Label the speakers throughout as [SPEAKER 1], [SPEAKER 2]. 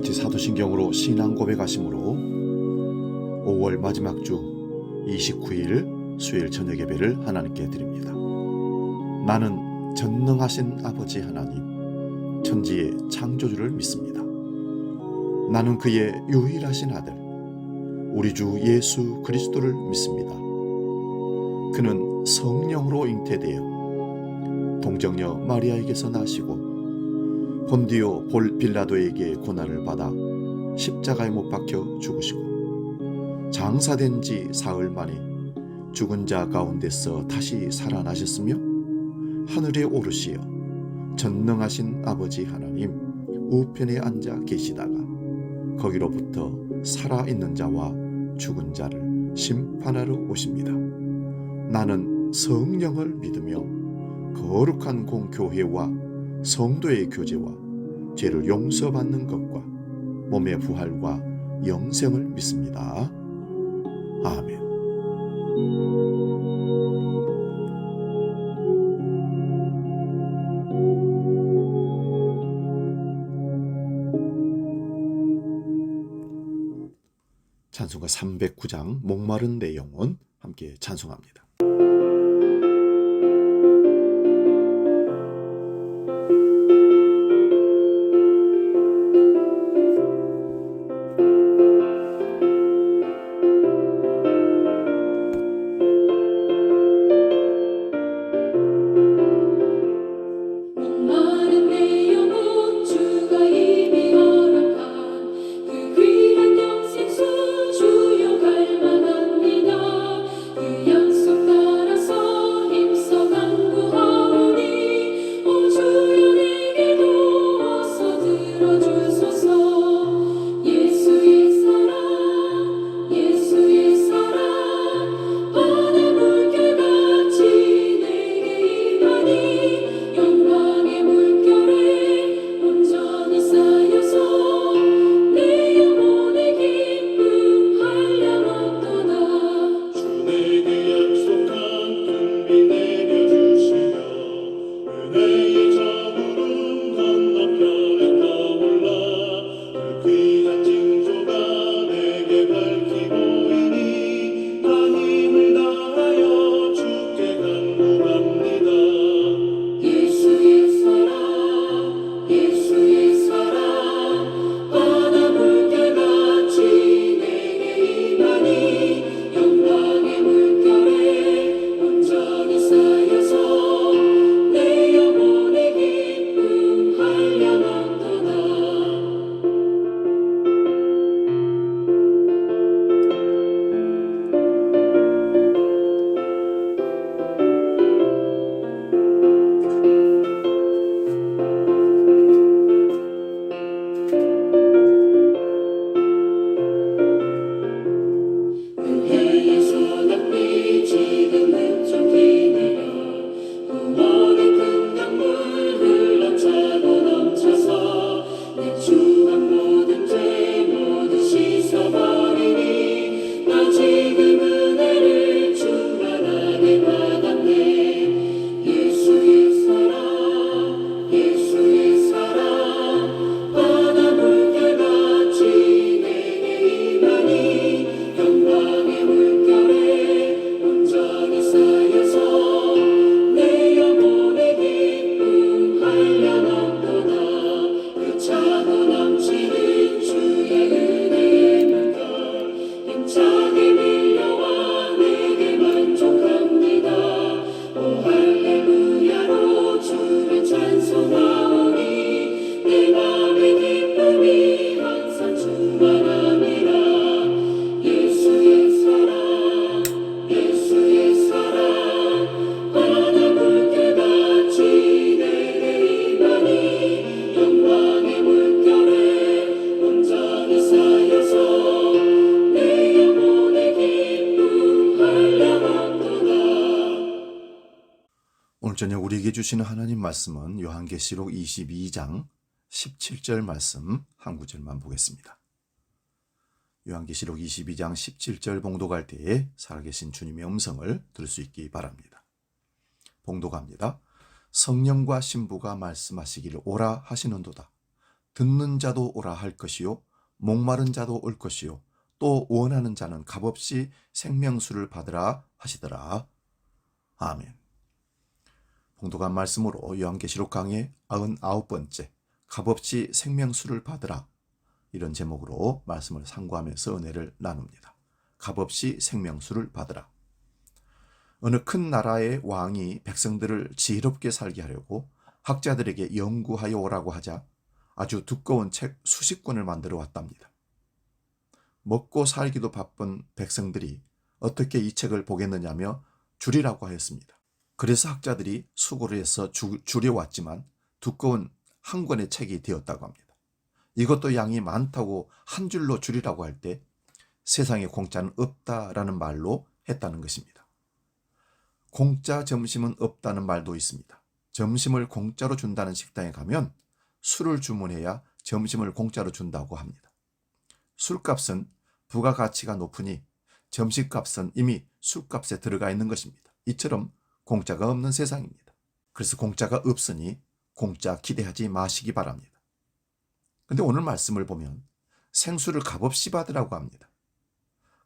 [SPEAKER 1] 매일같이 사도신경으로 신앙 고백하심으로 5월 마지막 주 29일 수요일 저녁 예배를 하나님께 드립니다. 나는 전능하신 아버지 하나님, 천지의 창조주를 믿습니다. 나는 그의 유일하신 아들, 우리 주 예수 그리스도를 믿습니다. 그는 성령으로 잉태되어 동정녀 마리아에게서 나시고 본디오 빌라도에게 고난을 받아 십자가에 못 박혀 죽으시고 장사된 지 사흘 만에 죽은 자 가운데서 다시 살아나셨으며 하늘에 오르시어 전능하신 아버지 하나님 우편에 앉아 계시다가 거기로부터 살아있는 자와 죽은 자를 심판하러 오십니다. 나는 성령을 믿으며 거룩한 공교회와 성도의 교제와 죄를 용서받는 것과 몸의 부활과 영생을 믿습니다. 아멘. 찬송가 309장 목마른 내 영혼 함께 찬송합니다. 오늘 저녁 우리에게 주시는 하나님 말씀은 요한계시록 22장 17절 말씀 한 구절만 보겠습니다. 요한계시록 22장 17절 봉독할 때에 살아계신 주님의 음성을 들을 수 있기 바랍니다. 봉독합니다. 성령과 신부가 말씀하시기를 오라 하시는도다. 듣는 자도 오라 할 것이요 목마른 자도 올 것이요 또 원하는 자는 값없이 생명수를 받으라 하시더라. 아멘. 봉독한 말씀으로 요한계시록 강의 99번째 값없이 생명수를 받으라, 이런 제목으로 말씀을 상고하면서 은혜를 나눕니다. 값없이 생명수를 받으라. 어느 큰 나라의 왕이 백성들을 지혜롭게 살게 하려고 학자들에게 연구하여 오라고 하자 아주 두꺼운 책 수십 권을 만들어 왔답니다. 먹고 살기도 바쁜 백성들이 어떻게 이 책을 보겠느냐며 줄이라고 하였습니다. 그래서 학자들이 수고를 해서 줄여왔지만 두꺼운 한 권의 책이 되었다고 합니다. 이것도 양이 많다고 한 줄로 줄이라고 할 때 세상에 공짜는 없다라는 말로 했다는 것입니다. 공짜 점심은 없다는 말도 있습니다. 점심을 공짜로 준다는 식당에 가면 술을 주문해야 점심을 공짜로 준다고 합니다. 술값은 부가가치가 높으니 점심값은 이미 술값에 들어가 있는 것입니다. 이처럼 공짜가 없는 세상입니다. 그래서 공짜가 없으니 공짜 기대하지 마시기 바랍니다. 근데 오늘 말씀을 보면 생수를 값없이 받으라고 합니다.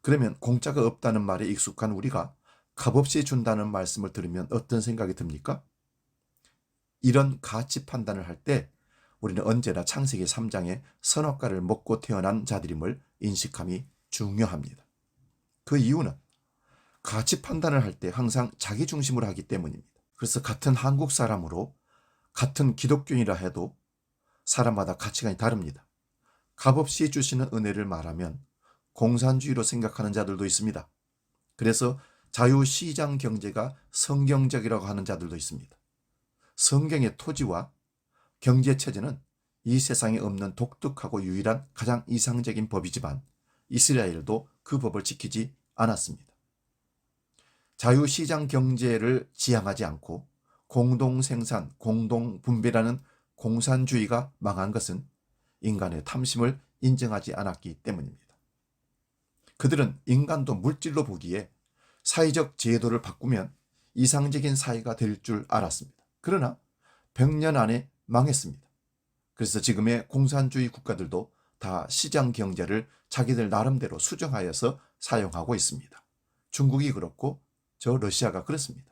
[SPEAKER 1] 그러면 공짜가 없다는 말에 익숙한 우리가 값없이 준다는 말씀을 들으면 어떤 생각이 듭니까? 이런 가치 판단을 할 때 우리는 언제나 창세기 3장의 선악과를 먹고 태어난 자들임을 인식함이 중요합니다. 그 이유는 가치 판단을 할 때 항상 자기 중심으로 하기 때문입니다. 그래서 같은 한국 사람으로 같은 기독교인이라 해도 사람마다 가치관이 다릅니다. 값없이 주시는 은혜를 말하면 공산주의로 생각하는 자들도 있습니다. 그래서 자유시장 경제가 성경적이라고 하는 자들도 있습니다. 성경의 토지와 경제체제는 이 세상에 없는 독특하고 유일한 가장 이상적인 법이지만 이스라엘도 그 법을 지키지 않았습니다. 자유시장 경제를 지향하지 않고 공동생산, 공동분배라는 공산주의가 망한 것은 인간의 탐심을 인정하지 않았기 때문입니다. 그들은 인간도 물질로 보기에 사회적 제도를 바꾸면 이상적인 사회가 될 줄 알았습니다. 그러나 100년 안에 망했습니다. 그래서 지금의 공산주의 국가들도 다 시장 경제를 자기들 나름대로 수정하여서 사용하고 있습니다. 중국이 그렇고 저 러시아가 그렇습니다.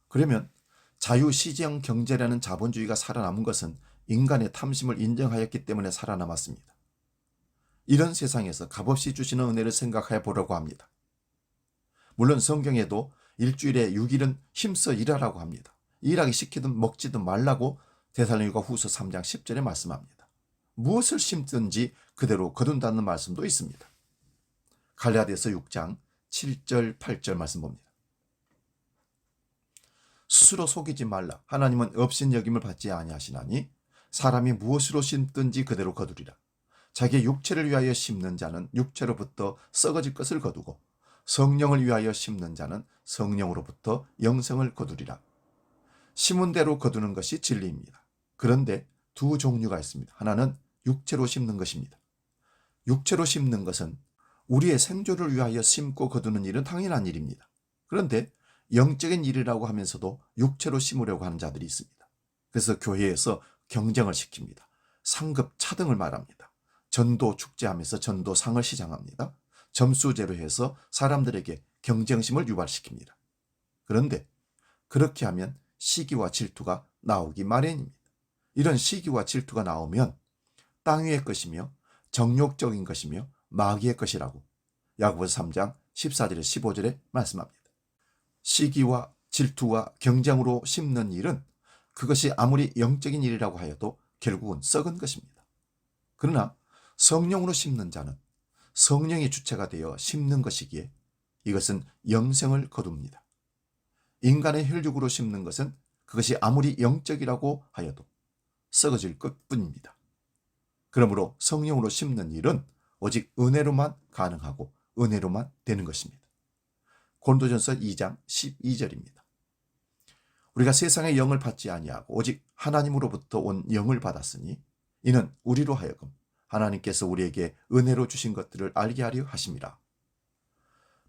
[SPEAKER 1] 그러면 자유시장 경제라는 자본주의가 살아남은 것은 인간의 탐심을 인정하였기 때문에 살아남았습니다. 이런 세상에서 값없이 주시는 은혜를 생각해 보려고 합니다. 물론 성경에도 일주일에 6일은 힘써 일하라고 합니다. 일하기 시키든 먹지든 말라고 데살로니가 후서 3장 10절에 말씀합니다. 무엇을 심든지 그대로 거둔다는 말씀도 있습니다. 갈라디아서 6장 7절 8절 말씀 봅니다. 스스로 속이지 말라. 하나님은 업신여김을 받지 아니하시나니 사람이 무엇으로 심든지 그대로 거두리라. 자기의 육체를 위하여 심는 자는 육체로부터 썩어질 것을 거두고 성령을 위하여 심는 자는 성령으로부터 영생을 거두리라. 심은 대로 거두는 것이 진리입니다. 그런데 두 종류가 있습니다. 하나는 육체로 심는 것입니다. 육체로 심는 것은 우리의 생존을 위하여 심고 거두는 일은 당연한 일입니다. 그런데 영적인 일이라고 하면서도 육체로 심으려고 하는 자들이 있습니다. 그래서 교회에서 경쟁을 시킵니다. 상급 차등을 말합니다. 전도 축제하면서 전도상을 시장합니다. 점수제로 해서 사람들에게 경쟁심을 유발시킵니다. 그런데 그렇게 하면 시기와 질투가 나오기 마련입니다. 이런 시기와 질투가 나오면 땅 위의 것이며 정욕적인 것이며 마귀의 것이라고 야고보서 3장 14절에 15절에 말씀합니다. 시기와 질투와 경쟁으로 심는 일은 그것이 아무리 영적인 일이라고 하여도 결국은 썩은 것입니다. 그러나 성령으로 심는 자는 성령의 주체가 되어 심는 것이기에 이것은 영생을 거둡니다. 인간의 혈육으로 심는 것은 그것이 아무리 영적이라고 하여도 썩어질 것뿐입니다. 그러므로 성령으로 심는 일은 오직 은혜로만 가능하고 은혜로만 되는 것입니다. 고린도전서 2장 12절입니다. 우리가 세상의 영을 받지 아니하고 오직 하나님으로부터 온 영을 받았으니 이는 우리로 하여금 하나님께서 우리에게 은혜로 주신 것들을 알게 하려 하심이라.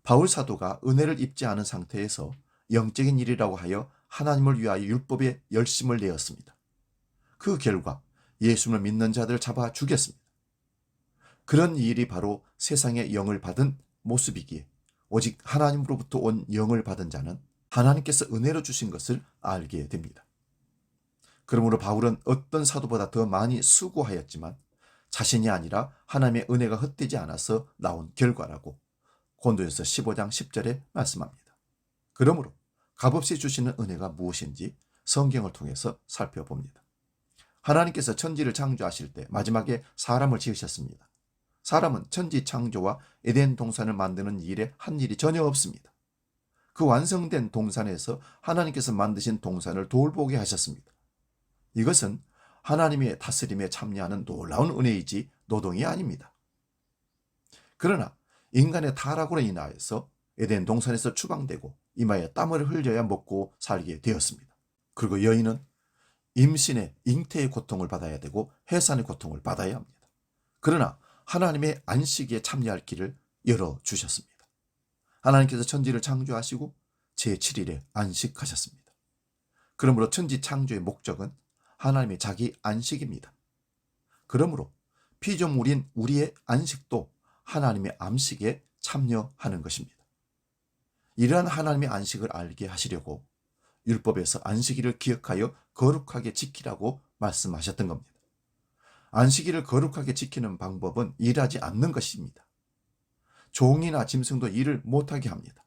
[SPEAKER 1] 바울 사도가 은혜를 입지 않은 상태에서 영적인 일이라고 하여 하나님을 위하여 율법에 열심을 내었습니다. 그 결과 예수를 믿는 자들을 잡아 죽였습니다. 그런 일이 바로 세상의 영을 받은 모습이기에 오직 하나님으로부터 온 영을 받은 자는 하나님께서 은혜로 주신 것을 알게 됩니다. 그러므로 바울은 어떤 사도보다 더 많이 수고하였지만 자신이 아니라 하나님의 은혜가 헛되지 않아서 나온 결과라고 고린도전서 15장 10절에 말씀합니다. 그러므로 값없이 주시는 은혜가 무엇인지 성경을 통해서 살펴봅니다. 하나님께서 천지를 창조하실 때 마지막에 사람을 지으셨습니다. 사람은 천지 창조와 에덴 동산을 만드는 일에 한 일이 전혀 없습니다. 그 완성된 동산에서 하나님께서 만드신 동산을 돌보게 하셨습니다. 이것은 하나님의 다스림에 참여하는 놀라운 은혜이지 노동이 아닙니다. 그러나 인간의 타락으로 인하여서 에덴 동산에서 추방되고 이마에 땀을 흘려야 먹고 살게 되었습니다. 그리고 여인은 임신의 잉태의 고통을 받아야 되고 해산의 고통을 받아야 합니다. 그러나 하나님의 안식에 참여할 길을 열어주셨습니다. 하나님께서 천지를 창조하시고 제7일에 안식하셨습니다. 그러므로 천지 창조의 목적은 하나님의 자기 안식입니다. 그러므로 피조물인 우리의 안식도 하나님의 안식에 참여하는 것입니다. 이러한 하나님의 안식을 알게 하시려고 율법에서 안식일을 기억하여 거룩하게 지키라고 말씀하셨던 겁니다. 안식일을 거룩하게 지키는 방법은 일하지 않는 것입니다. 종이나 짐승도 일을 못하게 합니다.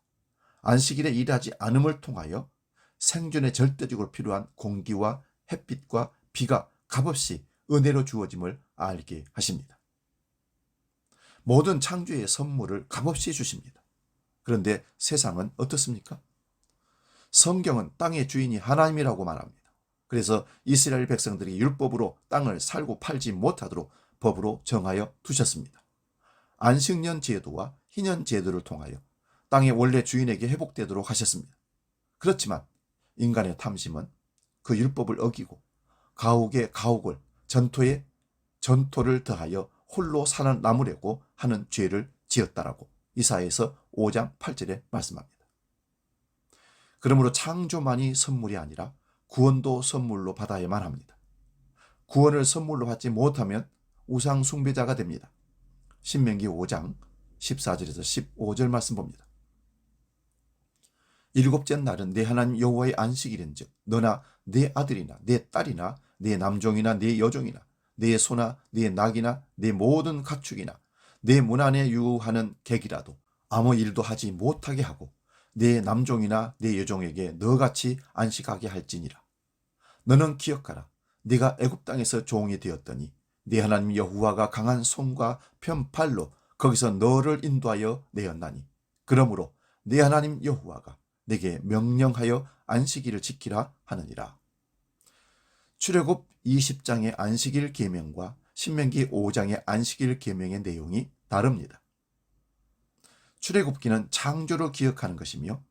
[SPEAKER 1] 안식일에 일하지 않음을 통하여 생존에 절대적으로 필요한 공기와 햇빛과 비가 값없이 은혜로 주어짐을 알게 하십니다. 모든 창조의 선물을 값없이 주십니다. 그런데 세상은 어떻습니까? 성경은 땅의 주인이 하나님이라고 말합니다. 그래서 이스라엘 백성들이 율법으로 땅을 살고 팔지 못하도록 법으로 정하여 두셨습니다. 안식년 제도와 희년 제도를 통하여 땅의 원래 주인에게 회복되도록 하셨습니다. 그렇지만 인간의 탐심은 그 율법을 어기고 가옥에 가옥을 전토에 전토를 더하여 홀로 살아남으려고 하는 죄를 지었다라고 이사야에서 5장 8절에 말씀합니다. 그러므로 창조만이 선물이 아니라 구원도 선물로 받아야만 합니다. 구원을 선물로 받지 못하면 우상 숭배자가 됩니다. 신명기 5장 14절에서 15절 말씀 봅니다. 일곱째 날은 내 하나님 여호와의 안식일인즉 너나 네 아들이나 네 딸이나 네 남종이나 네 여종이나 네 소나 네 낙이나 네 모든 가축이나 내 문 안에 유하는 객이라도 아무 일도 하지 못하게 하고 내 남종이나 내 여종에게 너같이 안식하게 할지니라. 너는 기억하라. 네가 애굽 땅에서 종이 되었더니 네 하나님 여호와가 강한 손과 편팔로 거기서 너를 인도하여 내었나니 그러므로 네 하나님 여호와가 내게 명령하여 안식일을 지키라 하느니라. 출애굽 20장의 안식일 계명과 신명기 5장의 안식일 계명의 내용이 다릅니다. 출애굽기는 창조를 기억하는 것이며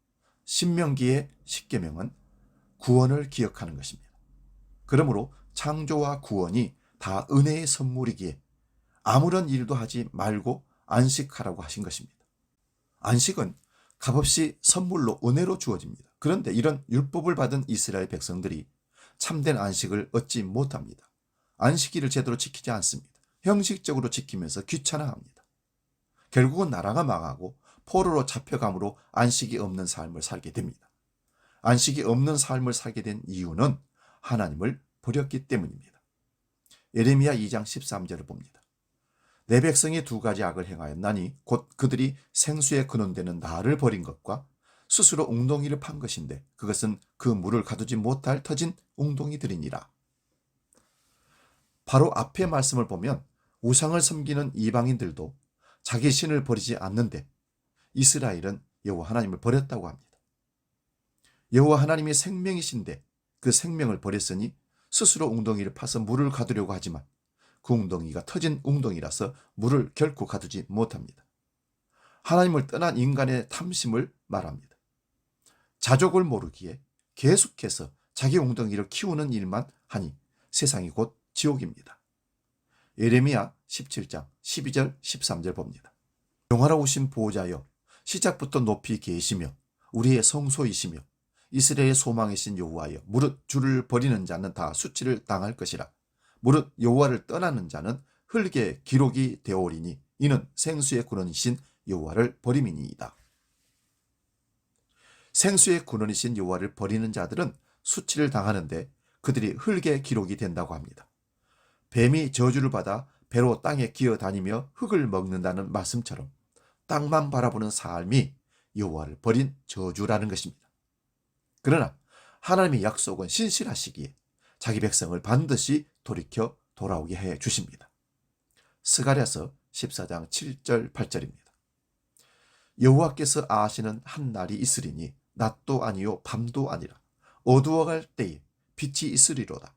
[SPEAKER 1] 신명기의 10계명은 구원을 기억하는 것입니다. 그러므로 창조와 구원이 다 은혜의 선물이기에 아무런 일도 하지 말고 안식하라고 하신 것입니다. 안식은 값없이 선물로 은혜로 주어집니다. 그런데 이런 율법을 받은 이스라엘 백성들이 참된 안식을 얻지 못합니다. 안식일을 제대로 지키지 않습니다. 형식적으로 지키면서 귀찮아합니다. 결국은 나라가 망하고 포로로 잡혀감으로 안식이 없는 삶을 살게 됩니다. 안식이 없는 삶을 살게 된 이유는 하나님을 버렸기 때문입니다. 예레미야 2장 13절을 봅니다. 내 백성이 두 가지 악을 행하였나니 곧 그들이 생수에 근원되는 나를 버린 것과 스스로 웅덩이를 판 것인데 그것은 그 물을 가두지 못할 터진 웅덩이들이니라. 바로 앞의 말씀을 보면 우상을 섬기는 이방인들도 자기 신을 버리지 않는데 이스라엘은 여호와 하나님을 버렸다고 합니다. 여호와 하나님이 생명이신데 그 생명을 버렸으니 스스로 웅덩이를 파서 물을 가두려고 하지만 그 웅덩이가 터진 웅덩이라서 물을 결코 가두지 못합니다. 하나님을 떠난 인간의 탐심을 말합니다. 자족을 모르기에 계속해서 자기 웅덩이를 키우는 일만 하니 세상이 곧 지옥입니다. 예레미야 17장 12절 13절 봅니다. 영화로우신 보호자여 시작부터 높이 계시며 우리의 성소이시며 이스라엘의 소망이신 여호와여 무릇 주를 버리는 자는 다 수치를 당할 것이라. 무릇 여호와를 떠나는 자는 흙에 기록이 되어오리니 이는 생수의 근원이신 여호와를 버림이니이다. 생수의 근원이신 여호와를 버리는 자들은 수치를 당하는데 그들이 흙에 기록이 된다고 합니다. 뱀이 저주를 받아 배로 땅에 기어다니며 흙을 먹는다는 말씀처럼 땅만 바라보는 삶이 여호와를 버린 저주라는 것입니다. 그러나 하나님의 약속은 신실하시기에 자기 백성을 반드시 돌이켜 돌아오게 해 주십니다. 스가랴서 14장 7절 8절입니다. 여호와께서 아시는 한 날이 있으리니 낮도 아니요 밤도 아니라 어두워갈 때에 빛이 있으리로다.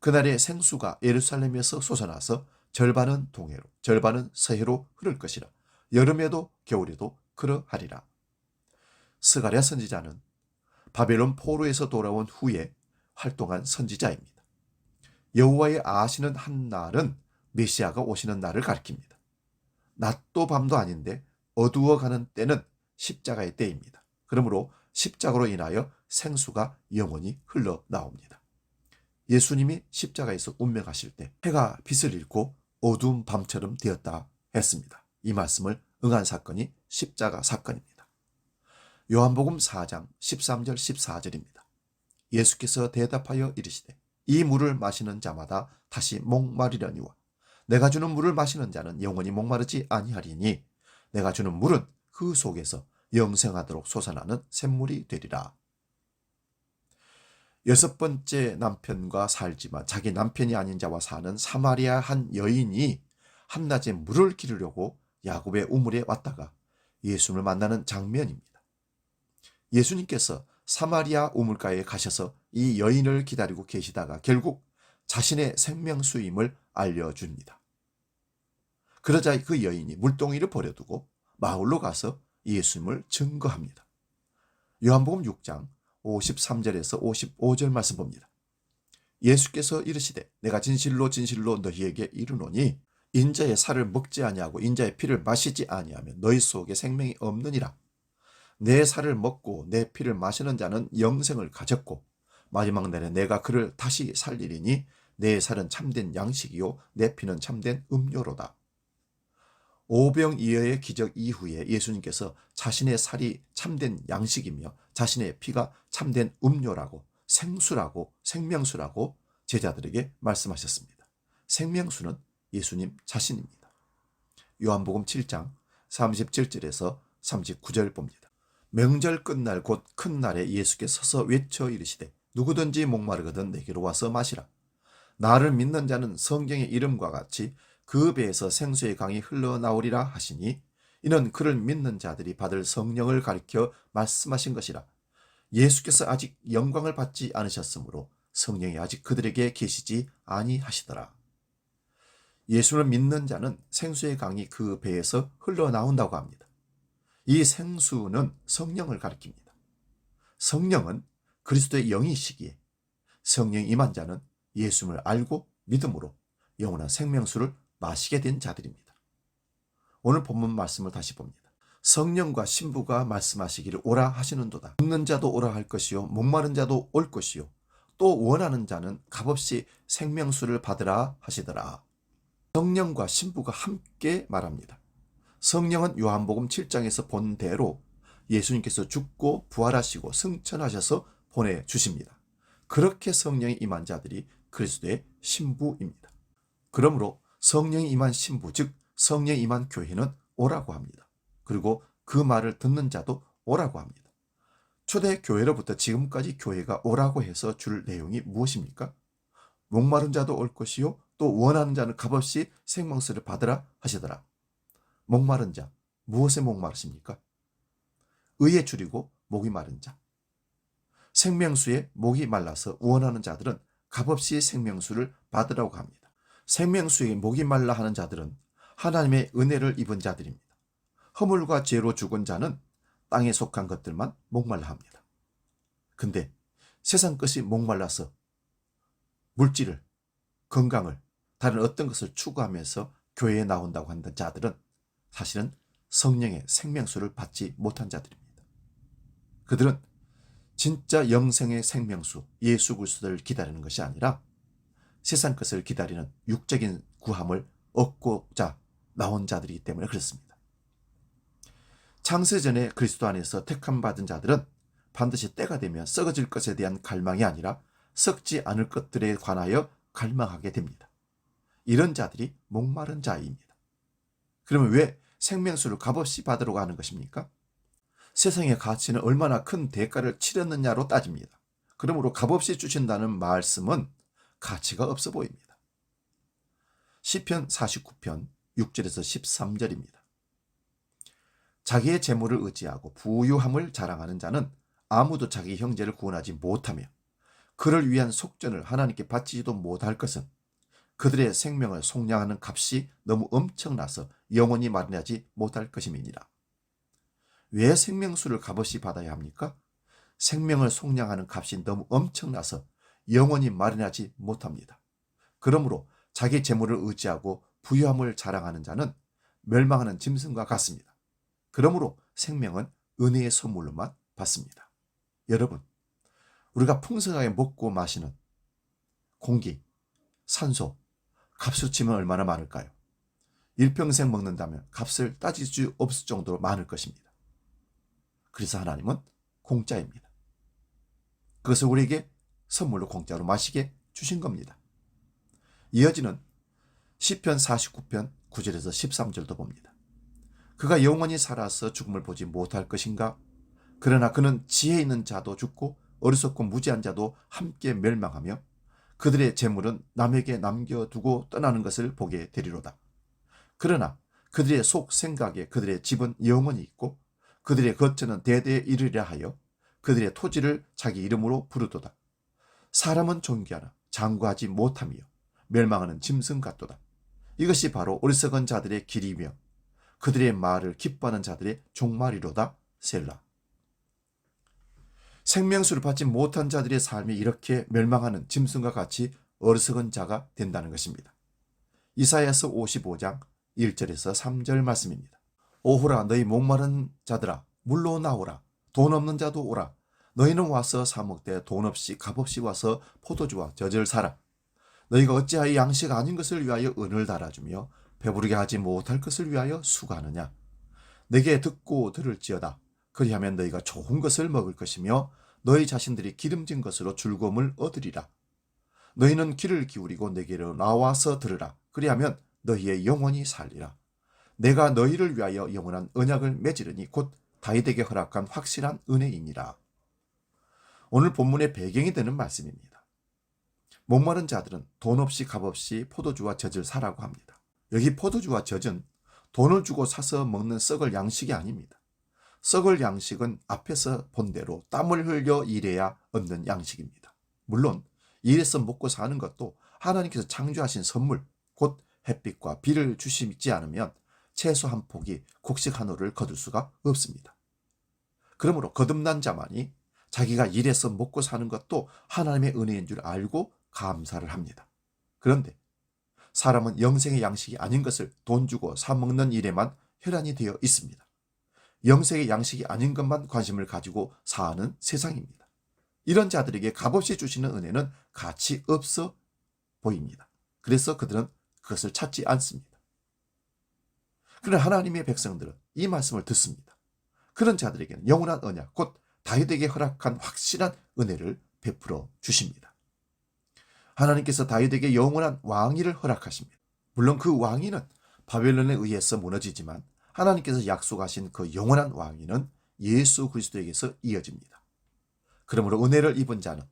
[SPEAKER 1] 그날의 생수가 예루살렘에서 솟아나서 절반은 동해로 절반은 서해로 흐를 것이라. 여름에도 겨울에도 그러하리라. 스가랴 선지자는 바벨론 포로에서 돌아온 후에 활동한 선지자입니다. 여호와의 아시는 한 날은 메시아가 오시는 날을 가리킵니다. 낮도 밤도 아닌데 어두워가는 때는 십자가의 때입니다. 그러므로 십자가로 인하여 생수가 영원히 흘러나옵니다. 예수님이 십자가에서 운명하실 때 해가 빛을 잃고 어두운 밤처럼 되었다 했습니다. 이 말씀을 응한 사건이 십자가 사건입니다. 요한복음 4장 13절 14절입니다. 예수께서 대답하여 이르시되 이 물을 마시는 자마다 다시 목마르려니와 내가 주는 물을 마시는 자는 영원히 목마르지 아니하리니 내가 주는 물은 그 속에서 영생하도록 솟아나는 샘물이 되리라. 6번째 남편과 살지만 자기 남편이 아닌 자와 사는 사마리아 한 여인이 한낮에 물을 기르려고 야곱의 우물에 왔다가 예수님을 만나는 장면입니다. 예수님께서 사마리아 우물가에 가셔서 이 여인을 기다리고 계시다가 결국 자신의 생명수임을 알려줍니다. 그러자 그 여인이 물동이를 버려두고 마을로 가서 예수님을 증거합니다. 요한복음 6장 53절에서 55절 말씀 봅니다. 예수께서 이르시되 내가 진실로 진실로 너희에게 이르노니 인자의 살을 먹지 아니하고 인자의 피를 마시지 아니하면 너희 속에 생명이 없느니라. 내 살을 먹고 내 피를 마시는 자는 영생을 가졌고 마지막 날에 내가 그를 다시 살리리니 내 살은 참된 양식이요 내 피는 참된 음료로다. 오병이어의 기적 이후에 예수님께서 자신의 살이 참된 양식이며 자신의 피가 참된 음료라고 생수라고 생명수라고 제자들에게 말씀하셨습니다. 생명수는 예수님 자신입니다. 요한복음 7장 37절에서 39절 봅니다. 명절 끝날 곧 큰 날에 예수께서 서서 외쳐 이르시되 누구든지 목마르거든 내게로 와서 마시라. 나를 믿는 자는 성경의 이름과 같이 그 배에서 생수의 강이 흘러나오리라 하시니 이는 그를 믿는 자들이 받을 성령을 가리켜 말씀하신 것이라. 예수께서 아직 영광을 받지 않으셨으므로 성령이 아직 그들에게 계시지 아니하시더라. 예수를 믿는 자는 생수의 강이 그 배에서 흘러나온다고 합니다. 이 생수는 성령을 가리킵니다. 성령은 그리스도의 영이시기에 성령 임한 자는 예수를 알고 믿음으로 영원한 생명수를 마시게 된 자들입니다. 오늘 본문 말씀을 다시 봅니다. 성령과 신부가 말씀하시기를 오라 하시는도다. 죽는 자도 오라 할 것이요 목마른 자도 올 것이요 또 원하는 자는 값없이 생명수를 받으라 하시더라. 성령과 신부가 함께 말합니다. 성령은 요한복음 7장에서 본 대로 예수님께서 죽고 부활하시고 승천하셔서 보내주십니다. 그렇게 성령이 임한 자들이 그리스도의 신부입니다. 그러므로 성령이 임한 신부, 즉 성령이 임한 교회는 오라고 합니다. 그리고 그 말을 듣는 자도 오라고 합니다. 초대 교회로부터 지금까지 교회가 오라고 해서 줄 내용이 무엇입니까? 목마른 자도 올 것이요 또 원하는 자는 값없이 생명수를 받으라 하시더라. 목마른 자, 무엇에 목마르십니까? 의에 줄이고 목이 마른 자. 생명수에 목이 말라서 원하는 자들은 값없이 생명수를 받으라고 합니다. 생명수에 목이 말라 하는 자들은 하나님의 은혜를 입은 자들입니다. 허물과 죄로 죽은 자는 땅에 속한 것들만 목말라 합니다. 근데 세상 것이 목말라서 물질을, 건강을, 다른 어떤 것을 추구하면서 교회에 나온다고 하는 자들은 사실은 성령의 생명수를 받지 못한 자들입니다. 그들은 진짜 영생의 생명수 예수 그리스도를 기다리는 것이 아니라 세상 것을 기다리는 육적인 구함을 얻고자 나온 자들이기 때문에 그렇습니다. 창세전에 그리스도 안에서 택함받은 자들은 반드시 때가 되면 썩어질 것에 대한 갈망이 아니라 썩지 않을 것들에 관하여 갈망하게 됩니다. 이런 자들이 목마른 자입니다. 그러면 왜 생명수를 값없이 받으려고 하는 것입니까? 세상의 가치는 얼마나 큰 대가를 치렀느냐로 따집니다. 그러므로 값없이 주신다는 말씀은 가치가 없어 보입니다. 시편 49편 6절에서 13절입니다. 자기의 재물을 의지하고 부유함을 자랑하는 자는 아무도 자기 형제를 구원하지 못하며 그를 위한 속전을 하나님께 바치지도 못할 것은 그들의 생명을 속량하는 값이 너무 엄청나서 영원히 마련하지 못할 것임이니라. 왜 생명수를 값없이 받아야 합니까? 생명을 속량하는 값이 너무 엄청나서 영원히 마련하지 못합니다. 그러므로 자기 재물을 의지하고 부유함을 자랑하는 자는 멸망하는 짐승과 같습니다. 그러므로 생명은 은혜의 선물로만 받습니다. 여러분, 우리가 풍성하게 먹고 마시는 공기, 산소, 값으로 치면 얼마나 많을까요? 일평생 먹는다면 값을 따질 수 없을 정도로 많을 것입니다. 그래서 하나님은 공짜입니다. 그것을 우리에게 선물로 공짜로 마시게 주신 겁니다. 이어지는 시편 49편 9절에서 13절도 봅니다. 그가 영원히 살아서 죽음을 보지 못할 것인가? 그러나 그는 지혜 있는 자도 죽고 어리석고 무지한 자도 함께 멸망하며 그들의 재물은 남에게 남겨두고 떠나는 것을 보게 되리로다. 그러나 그들의 속 생각에 그들의 집은 영원히 있고 그들의 거처는 대대에 이르리라 하여 그들의 토지를 자기 이름으로 부르도다. 사람은 존귀하나 장구하지 못하며 멸망하는 짐승 같도다. 이것이 바로 어리석은 자들의 길이며 그들의 말을 기뻐하는 자들의 종말이로다. 셀라. 생명수를 받지 못한 자들의 삶이 이렇게 멸망하는 짐승과 같이 어리석은 자가 된다는 것입니다. 이사야서 55장 1절에서 3절 말씀입니다. 오호라 너희 목마른 자들아 물로 나오라. 돈 없는 자도 오라. 너희는 와서 사 먹되 돈 없이 값없이 와서 포도주와 젖을 사라. 너희가 어찌하여 양식 아닌 것을 위하여 은을 달아주며 배부르게 하지 못할 것을 위하여 수고하느냐. 내게 듣고 들을지어다. 그리하면 너희가 좋은 것을 먹을 것이며 너희 자신들이 기름진 것으로 즐거움을 얻으리라. 너희는 귀를 기울이고 내게로 나와서 들으라. 그리하면 너희의 영혼이 살리라. 내가 너희를 위하여 영원한 언약을 맺으리니 곧 다윗에게 허락한 확실한 은혜이니라. 오늘 본문의 배경이 되는 말씀입니다. 목마른 자들은 돈 없이 값없이 포도주와 젖을 사라고 합니다. 여기 포도주와 젖은 돈을 주고 사서 먹는 썩을 양식이 아닙니다. 썩을 양식은 앞에서 본 대로 땀을 흘려 일해야 얻는 양식입니다. 물론 일해서 먹고 사는 것도 하나님께서 창조하신 선물, 곧 햇빛과 비를 주시지 않으면 채소 한 포기, 곡식 한 올을 거둘 수가 없습니다. 그러므로 거듭난 자만이 자기가 일해서 먹고 사는 것도 하나님의 은혜인 줄 알고 감사를 합니다. 그런데 사람은 영생의 양식이 아닌 것을 돈 주고 사 먹는 일에만 혈안이 되어 있습니다. 영생의 양식이 아닌 것만 관심을 가지고 사는 세상입니다. 이런 자들에게 값없이 주시는 은혜는 가치 없어 보입니다. 그래서 그들은 그것을 찾지 않습니다. 그러나 하나님의 백성들은 이 말씀을 듣습니다. 그런 자들에게는 영원한 언약, 곧 다윗에게 허락한 확실한 은혜를 베풀어 주십니다. 하나님께서 다윗에게 영원한 왕위를 허락하십니다. 물론 그 왕위는 바벨론에 의해서 무너지지만 하나님께서 약속하신 그 영원한 왕위는 예수 그리스도에게서 이어집니다. 그러므로 은혜를 입은 자는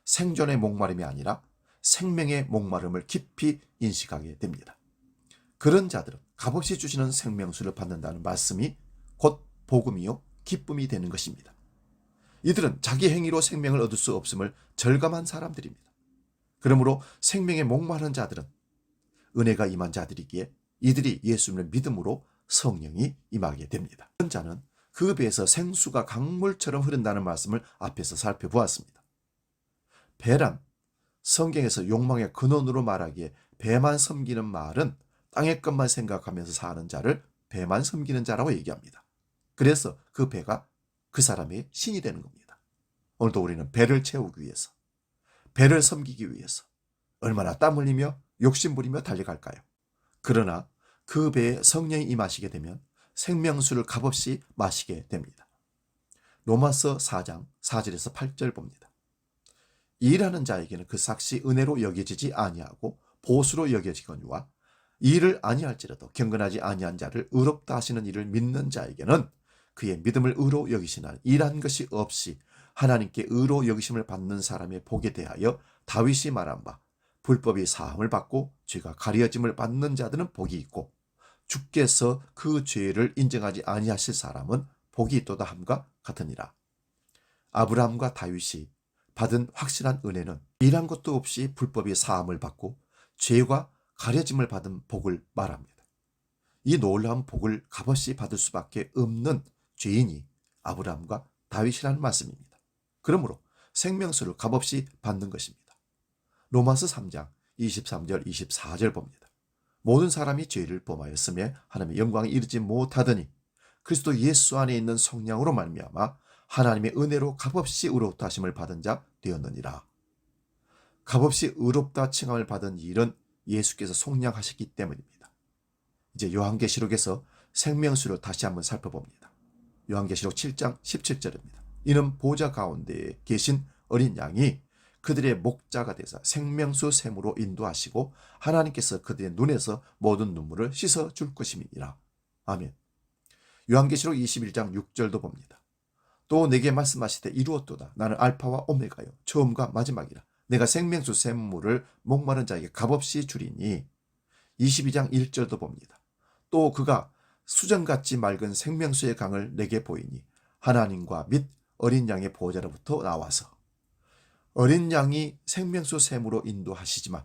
[SPEAKER 1] 생존의 목마름이 아니라 생명의 목마름을 깊이 인식하게 됩니다. 그런 자들은 값없이 주시는 생명수를 받는다는 말씀이 곧 복음이요 기쁨이 되는 것입니다. 이들은 자기 행위로 생명을 얻을 수 없음을 절감한 사람들입니다. 그러므로 생명에 목마른 자들은 은혜가 임한 자들이기에 이들이 예수님을 믿음으로 성령이 임하게 됩니다. 그런 자는 그 배에서 생수가 강물처럼 흐른다는 말씀을 앞에서 살펴보았습니다. 배란 성경에서 욕망의 근원으로 말하기에 배만 섬기는 말은 땅의 것만 생각하면서 사는 자를 배만 섬기는 자라고 얘기합니다. 그래서 그 배가 그 사람의 신이 되는 겁니다. 오늘도 우리는 배를 채우기 위해서, 배를 섬기기 위해서 얼마나 땀 흘리며 욕심부리며 달려갈까요? 그러나 그 배에 성령이 임하시게 되면 생명수를 값없이 마시게 됩니다. 로마서 4장 4절에서 8절 봅니다. 일하는 자에게는 그 삭시 은혜로 여겨지지 아니하고 보수로 여겨지거니와 일을 아니할지라도 경건하지 아니한 자를 의롭다 하시는 이를 믿는 자에게는 그의 믿음을 의로 여기시나 일한 것이 없이 하나님께 의로 여기심을 받는 사람의 복에 대하여 다윗이 말한 바 불법이 사함을 받고 죄가 가려짐을 받는 자들은 복이 있고 주께서 그 죄를 인정하지 아니하실 사람은 복이 있도다 함과 같으니라. 아브라함과 다윗이 받은 확실한 은혜는 일한 것도 없이 불법이 사함을 받고 죄와 가려짐을 받은 복을 말합니다. 이 놀라운 복을 값없이 받을 수밖에 없는 죄인이 아브라함과 다윗이라는 말씀입니다. 그러므로 생명수를 값없이 받는 것입니다. 로마서 3장 23절 24절 봅니다. 모든 사람이 죄를 범하였으며 하나님의 영광에 이르지 못하더니 그리스도 예수 안에 있는 성령으로 말미암아 하나님의 은혜로 값없이 의롭다 하심을 받은 자 되었느니라. 값없이 의롭다 칭함을 받은 일은 예수께서 속량하셨기 때문입니다. 이제 요한계시록에서 생명수를 다시 한번 살펴봅니다. 요한계시록 7장 17절입니다. 이는 보좌 가운데에 계신 어린 양이 그들의 목자가 되사 생명수 샘으로 인도하시고 하나님께서 그들의 눈에서 모든 눈물을 씻어줄 것임이니라. 아멘. 요한계시록 21장 6절도 봅니다. 또 내게 말씀하시되 이루었도다. 나는 알파와 오메가요 처음과 마지막이라. 내가 생명수 샘물을 목마른 자에게 값없이 주리니. 22장 1절도 봅니다. 또 그가 수정같이 맑은 생명수의 강을 내게 보이니 하나님과 및 어린 양의 보좌로부터 나와서. 어린 양이 생명수 샘으로 인도하시지만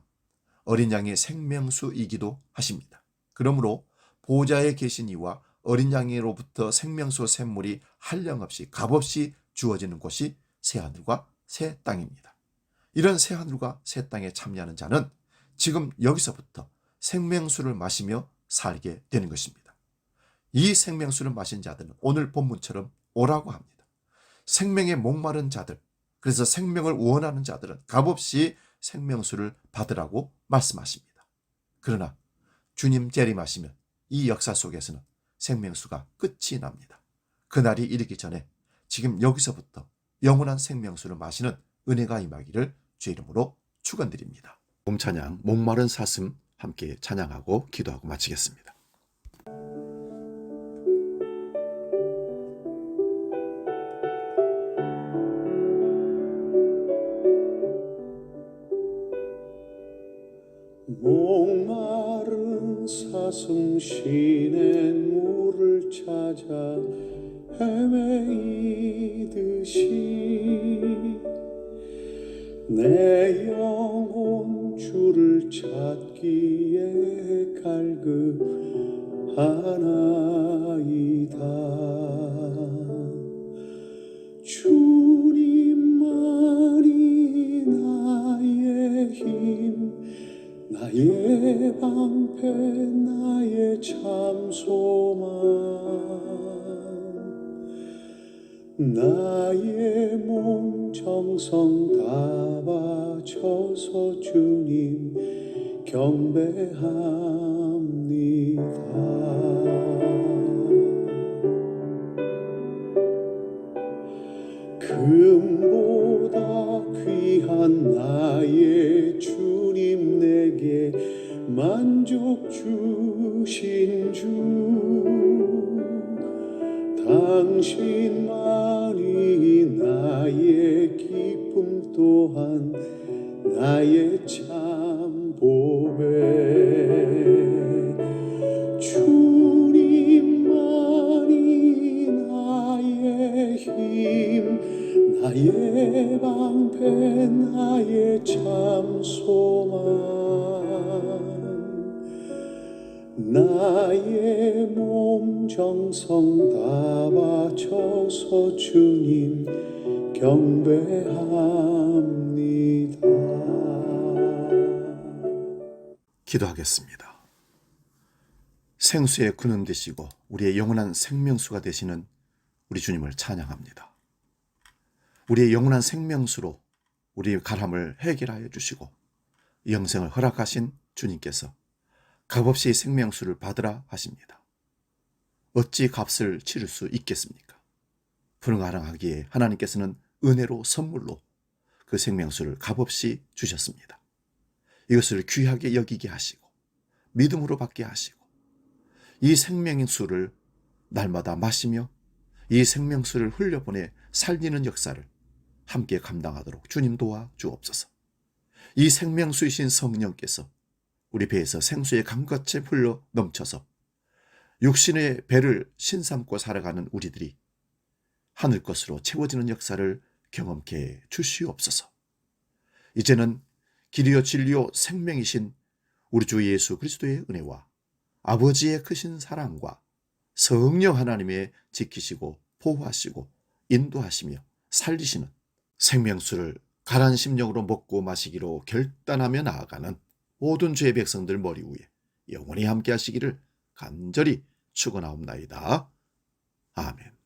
[SPEAKER 1] 어린 양의 생명수이기도 하십니다. 그러므로 보좌에 계신 이와 어린 양으로부터 생명수 샘물이 한량없이 값없이 주어지는 곳이 새하늘과 새 땅입니다. 이런 새하늘과 새 땅에 참여하는 자는 지금 여기서부터 생명수를 마시며 살게 되는 것입니다. 이 생명수를 마신 자들은 오늘 본문처럼 오라고 합니다. 생명에 목마른 자들, 그래서 생명을 원하는 자들은 값없이 생명수를 받으라고 말씀하십니다. 그러나 주님 재림하시면 이 역사 속에서는 생명수가 끝이 납니다. 그날이 이르기 전에 지금 여기서부터 영원한 생명수를 마시는 은혜가 임하기를 주의 이름으로 축원드립니다. 봄찬양 목마른 사슴 함께 찬양하고 기도하고 마치겠습니다.
[SPEAKER 2] 목마른 사슴 시냇 물을 찾아 헤매이듯이 내 영혼 주를 찾기에 갈급하나이다. 주님만이 나의 힘, 나의 방패, 나의 참 소망. 나의 몸 정성 다 바쳐서 주님 경배합니다. 금보다 귀한 나의 주님, 내게 만족 주신 주, 당신만이 나의 기쁨 또한 나의 참 보배. 주님만이 나의 힘, 나의 방패, 나의 참 소망. 나의 몸 정성 다 바쳐서 주님 경배합니다.
[SPEAKER 1] 기도하겠습니다. 생수의 근원 되시고 우리의 영원한 생명수가 되시는 우리 주님을 찬양합니다. 우리의 영원한 생명수로 우리의 가람을 해결하여 주시고 영생을 허락하신 주님께서 값없이 생명수를 받으라 하십니다. 어찌 값을 치를 수 있겠습니까? 불가능하기에 하나님께서는 은혜로 선물로 그 생명수를 값없이 주셨습니다. 이것을 귀하게 여기게 하시고 믿음으로 받게 하시고 이 생명수를 날마다 마시며 이 생명수를 흘려보내 살리는 역사를 함께 감당하도록 주님 도와 주옵소서. 이 생명수이신 성령께서 우리 배에서 생수의 강같이 흘러 넘쳐서 육신의 배를 신삼고 살아가는 우리들이 하늘 것으로 채워지는 역사를 경험케 해 주시옵소서. 이제는 길이요 진리요 생명이신 우리 주 예수 그리스도의 은혜와 아버지의 크신 사랑과 성령 하나님의 지키시고 보호하시고 인도하시며 살리시는 생명수를 가난 심령으로 먹고 마시기로 결단하며 나아가는 모든 주의 백성들 머리 위에 영원히 함께 하시기를 간절히 축원하옵나이다. 아멘.